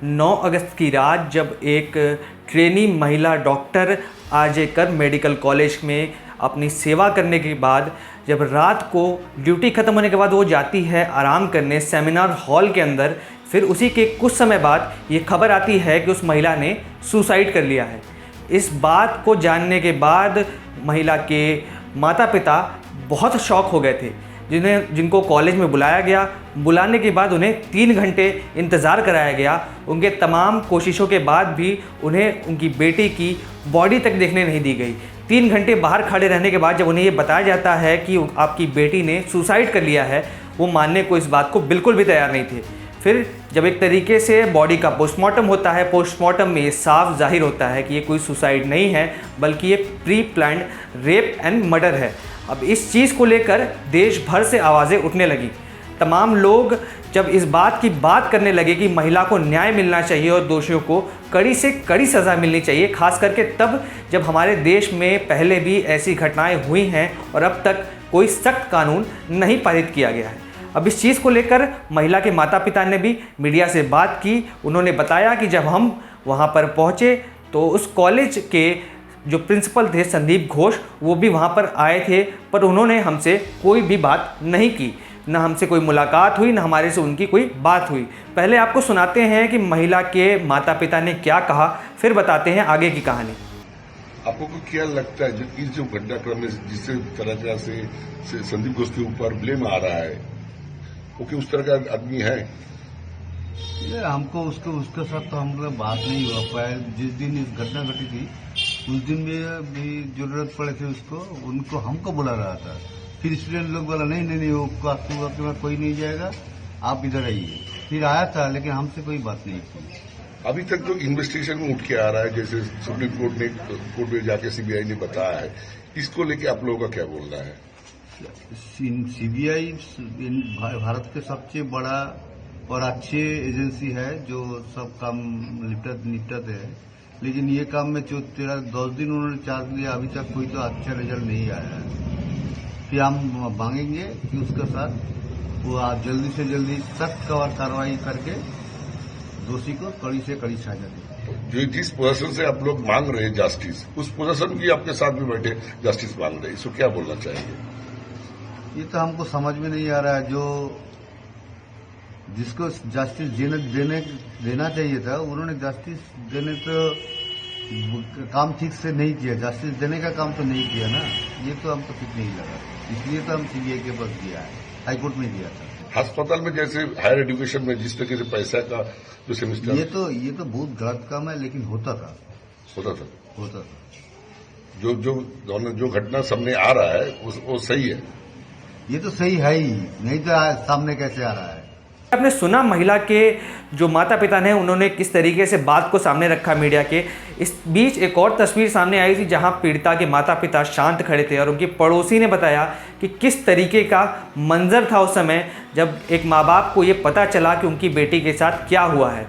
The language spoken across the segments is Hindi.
9 अगस्त की रात जब एक ट्रेनी महिला डॉक्टर आरजे कर मेडिकल कॉलेज में अपनी सेवा करने के बाद जब रात को ड्यूटी ख़त्म होने के बाद वो जाती है आराम करने सेमिनार हॉल के अंदर, फिर उसी के कुछ समय बाद ये खबर आती है कि उस महिला ने सुसाइड कर लिया है। इस बात को जानने के बाद महिला के माता पिता बहुत शॉक हो गए थे, जिनको कॉलेज में बुलाया गया। बुलाने के बाद उन्हें 3 घंटे इंतज़ार कराया गया। उनके तमाम कोशिशों के बाद भी उन्हें उनकी बेटी की बॉडी तक देखने नहीं दी गई। 3 घंटे बाहर खड़े रहने के बाद जब उन्हें ये बताया जाता है कि आपकी बेटी ने सुसाइड कर लिया है, वो मानने को इस बात को बिल्कुल भी तैयार नहीं थे। फिर जब एक तरीके से बॉडी का पोस्टमार्टम होता है, पोस्टमार्टम में ये साफ जाहिर होता है कि ये कोई सुसाइड नहीं है, बल्कि ये pre planned rape and murder है। अब इस चीज़ को लेकर देश भर से आवाज़ें उठने लगी। तमाम लोग जब इस बात की बात करने लगे कि महिला को न्याय मिलना चाहिए और दोषियों को कड़ी से कड़ी सज़ा मिलनी चाहिए, खास करके तब जब हमारे देश में पहले भी ऐसी घटनाएं हुई हैं और अब तक कोई सख्त कानून नहीं पारित किया गया है। अब इस चीज़ को लेकर महिला के माता पिता ने भी मीडिया से बात की। उन्होंने बताया कि जब हम वहाँ पर पहुँचे तो उस कॉलेज के जो प्रिंसिपल थे संदीप घोष, वो भी वहाँ पर आए थे, पर उन्होंने हमसे कोई भी बात नहीं की, न हमसे कोई मुलाकात हुई, न हमारे से उनकी कोई बात हुई। पहले आपको सुनाते हैं कि महिला के माता पिता ने क्या कहा, फिर बताते हैं आगे की कहानी। आपको क्या लगता है इस जो घटनाक्रम में जिस तरह से संदीप घोष के ऊपर ब्लेम आ रहा है, वो कि उस तरह का आदमी है? ये हमको उसके साथ तो हम लोग बात नहीं हुआ पाया। जिस दिन इस घटना घटी थी उस दिन भी जरूरत पड़े थे उनको हमको बुला रहा था। फिर स्टूडेंट लोग बोला नहीं वो आपके बाद कोई नहीं जाएगा, आप इधर आइए। फिर आया था, लेकिन हमसे कोई बात नहीं की। अभी तक जो इन्वेस्टिगेशन में उठ के आ रहा है, जैसे सुप्रीम कोर्ट में जाके सीबीआई ने बताया है, इसको लेके आप लोगों का क्या बोलना है? सीबीआई भारत के सबसे बड़ा और अच्छे एजेंसी है जो सब काम निपटाते हैं, लेकिन ये काम में जो 10 दिन उन्होंने चार्ज लिया, अभी तक कोई तो अच्छा रिजल्ट नहीं आया है। फिर हम मांगेंगे कि उसके साथ वो जल्दी से जल्दी सख्त कार्रवाई करके दोषी को कड़ी से कड़ी सजा दे। जो जिस पोजीशन से आप लोग मांग रहे हैं जस्टिस, उस पोजीशन की आपके साथ में बैठे जस्टिस मांग रहे हैं, इसको क्या बोलना चाहेंगे? ये तो हमको समझ में नहीं आ रहा है। जो जिसको जस्टिस देना चाहिए था, उन्होंने जस्टिस देने तो काम ठीक से नहीं किया, जस्टिस देने का काम तो नहीं किया ना। ये तो हमको ठीक नहीं लगा, इसलिए तो हम सीबीआई के पास दिया है, हाईकोर्ट में दिया था। अस्पताल में जैसे हायर एजुकेशन में जिस तरह से पैसा का जो सेमेस्टर, ये तो बहुत गलत काम है, लेकिन होता था। जो घटना सामने आ रहा है वो सही है। ये तो सही है ही नहीं, तो सामने कैसे आ रहा है? आपने सुना महिला के जो माता पिता ने उन्होंने किस तरीके से बात को सामने रखा मीडिया के। इस बीच एक और तस्वीर सामने आई थी जहां पीड़िता के माता पिता शांत खड़े थे और उनके पड़ोसी ने बताया कि किस तरीके का मंजर था उस समय जब एक माँ बाप को ये पता चला कि उनकी बेटी के साथ क्या हुआ है।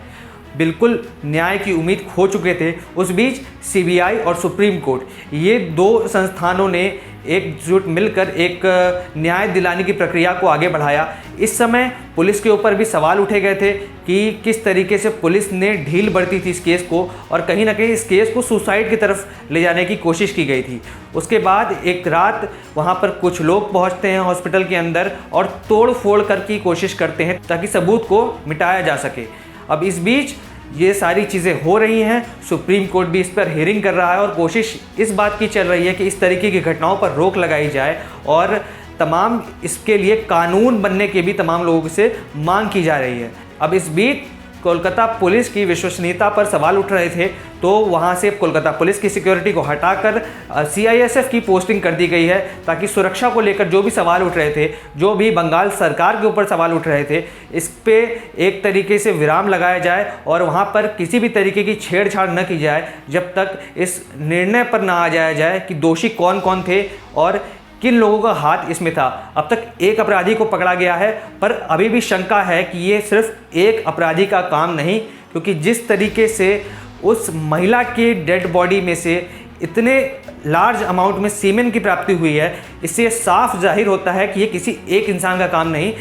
बिल्कुल न्याय की उम्मीद खो चुके थे। उस बीच सीबीआई और सुप्रीम कोर्ट, ये 2 संस्थानों ने एकजुट मिलकर एक न्याय दिलाने की प्रक्रिया को आगे बढ़ाया। इस समय पुलिस के ऊपर भी सवाल उठे गए थे कि किस तरीके से पुलिस ने ढील बरती थी इस केस को, और कहीं ना कहीं इस केस को सुसाइड की तरफ ले जाने की कोशिश की गई थी। उसके बाद एक रात वहाँ पर कुछ लोग पहुँचते हैं हॉस्पिटल के अंदर और तोड़ फोड़ कर की कोशिश करते हैं ताकि सबूत को मिटाया जा सके। अब इस बीच ये सारी चीज़ें हो रही हैं, सुप्रीम कोर्ट भी इस पर हियरिंग कर रहा है और कोशिश इस बात की चल रही है कि इस तरीके की घटनाओं पर रोक लगाई जाए और तमाम इसके लिए कानून बनने की भी तमाम लोगों से मांग की जा रही है। अब इस बीच कोलकाता पुलिस की विश्वसनीयता पर सवाल उठ रहे थे, तो वहाँ से कोलकाता पुलिस की सिक्योरिटी को हटाकर CISF की पोस्टिंग कर दी गई है ताकि सुरक्षा को लेकर जो भी सवाल उठ रहे थे, जो भी बंगाल सरकार के ऊपर सवाल उठ रहे थे, इस पे एक तरीके से विराम लगाया जाए और वहाँ पर किसी भी तरीके की छेड़छाड़ न की जाए जब तक इस निर्णय पर ना आ जाया जाए कि दोषी कौन कौन थे और किन लोगों का हाथ इसमें था। अब तक एक अपराधी को पकड़ा गया है, पर अभी भी शंका है कि ये सिर्फ एक अपराधी का काम नहीं, क्योंकि जिस तरीके से उस महिला के डेड बॉडी में से इतने लार्ज अमाउंट में सीमेन की प्राप्ति हुई है, इससे साफ जाहिर होता है कि ये किसी एक इंसान का काम नहीं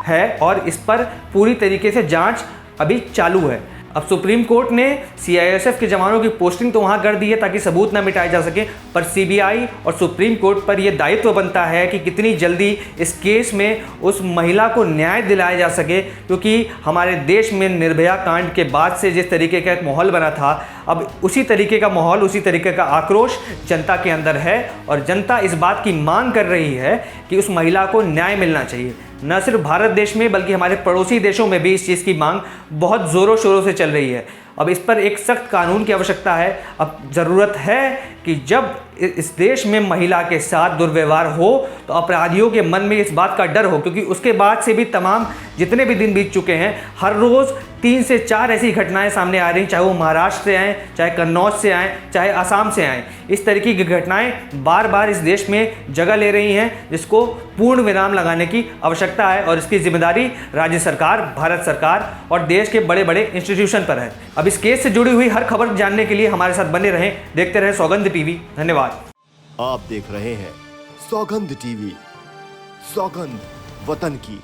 है और इस पर पूरी तरीके से जांच अभी चालू है। अब सुप्रीम कोर्ट ने सीआईएसएफ के जवानों की पोस्टिंग तो वहाँ कर दी है ताकि सबूत ना मिटाए जा सके, पर सीबीआई और सुप्रीम कोर्ट पर यह दायित्व बनता है कि कितनी जल्दी इस केस में उस महिला को न्याय दिलाया जा सके, क्योंकि हमारे देश में निर्भया कांड के बाद से जिस तरीके का एक माहौल बना था, अब उसी तरीके का माहौल, उसी तरीके का आक्रोश जनता के अंदर है और जनता इस बात की मांग कर रही है कि उस महिला को न्याय मिलना चाहिए। न सिर्फ भारत देश में बल्कि हमारे पड़ोसी देशों में भी इस चीज़ की मांग बहुत ज़ोरों शोरों से चल रही है। अब इस पर एक सख्त कानून की आवश्यकता है। अब ज़रूरत है कि जब इस देश में महिला के साथ दुर्व्यवहार हो तो अपराधियों के मन में इस बात का डर हो, क्योंकि उसके बाद से भी तमाम जितने भी दिन बीत चुके हैं, हर रोज़ 3 से 4 ऐसी घटनाएं सामने आ रही, चाहे वो महाराष्ट्र से आएँ, चाहे कन्नौज से आएँ, चाहे असम से आएँ। इस तरीके की घटनाएं बार बार इस देश में जगह ले रही हैं, जिसको पूर्ण विराम लगाने की आवश्यकता है और इसकी जिम्मेदारी राज्य सरकार, भारत सरकार और देश के बड़े बड़े इंस्टीट्यूशन पर है। अब इस केस से जुड़ी हुई हर खबर जानने के लिए हमारे साथ बने रहें, देखते रहें सौगंध टीवी। धन्यवाद। आप देख रहे हैं सौगंध टीवी, सौगंध वतन की।